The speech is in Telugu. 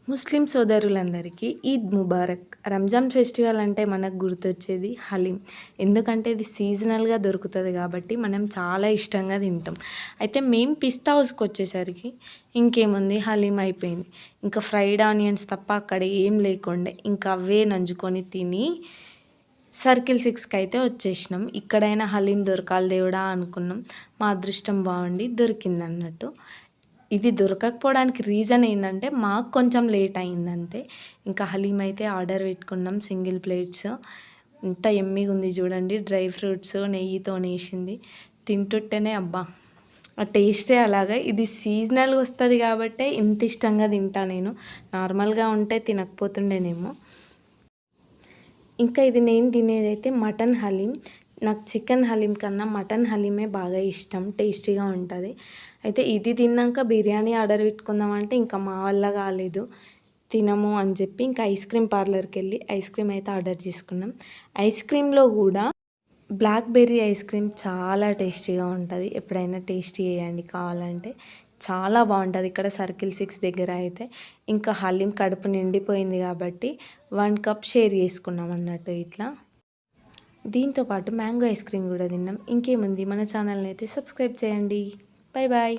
ముస్లిం సోదరులందరికీ ఈద్ ముబారక్. రంజాన్ ఫెస్టివల్ అంటే మనకు గుర్తొచ్చేది హలీం. ఎందుకంటే ఇది సీజనల్‌గా దొరుకుతది కాబట్టి మనం చాలా ఇష్టంగా తింటాం. అయితే మేము పిస్తా హౌస్‌కొచ్చేసరికి ఇంకేముంది హలీం అయిపోయింది. ఇంకా ఫ్రైడ్ ఆనియన్స్ తప్ప అక్కడ ఏం లేకుండే. ఇంకా అవే నంజుకొని తిని సర్కిల్ 6కి అయితే వచ్చేసినాం. ఇక్కడైనా హలీం దొరకాలి దేవుడా అనుకున్నాం. మా అదృష్టం బావుండి దొరికిందన్నట్టు. ఇది దొరకకపోవడానికి రీజన్ ఏందంటే, మాకు కొంచెం లేట్ అయిందంతే. ఇంకా హలీం అయితే ఆర్డర్ పెట్టుకున్నాం సింగిల్ ప్లేట్స్. ఎంత యమ్మీగుంది చూడండి. Dry fruits నెయ్యితోనేసింది. తింటుంటేనే అబ్బా! ఆ టేస్టే అలాగా. ఇది సీజనల్‌గా వస్తది కాబట్టే ఇంత ఇష్టంగా తింటా నేను. నార్మల్‌గా ఉంటే తినకపోతుండేనేమో. ఇంకా ఇది నేను తినేదైతే మటన్ హలీం. నాకు చికెన్ హలీం కన్నా మటన్ హలీమే బాగా ఇష్టం. టేస్టీగా ఉంటది. అయితే ఇది తిన్నాక బిర్యానీ ఆర్డర్ పెట్టుకుందామంటే ఇంకా మా వల్ల కాలేదు. తినము అని చెప్పి ఇంకా ఐస్ క్రీమ్ పార్లర్‌కెళ్ళి ఐస్ క్రీమ్ అయితే ఆర్డర్ చేసుకున్నాం. ఐస్ క్రీమ్‌లో కూడా బ్లాక్‌బెర్రీ ఐస్ క్రీమ్ చాలా టేస్టీగా ఉంటది. ఎప్పుడైనా టేస్ట్ చేయండి కావాలంటే. చాలా బావుంటది. ఇక్కడ సర్కిల్ 6 దగ్గర అయితే. ఇంకా హలీం కడుపు నిండిపోయింది కాబట్టి 1 కప్ షేర్ చేసుకున్నాం అన్నట్టు ఇట్లా. దీంతో పాటు మ్యాంగో ఐస్ క్రీమ్ కూడా తిన్నాం. ఇంకేముంది మన ఛానల్‌ని అయితే సబ్స్క్రైబ్ చేయండి. Bye bye.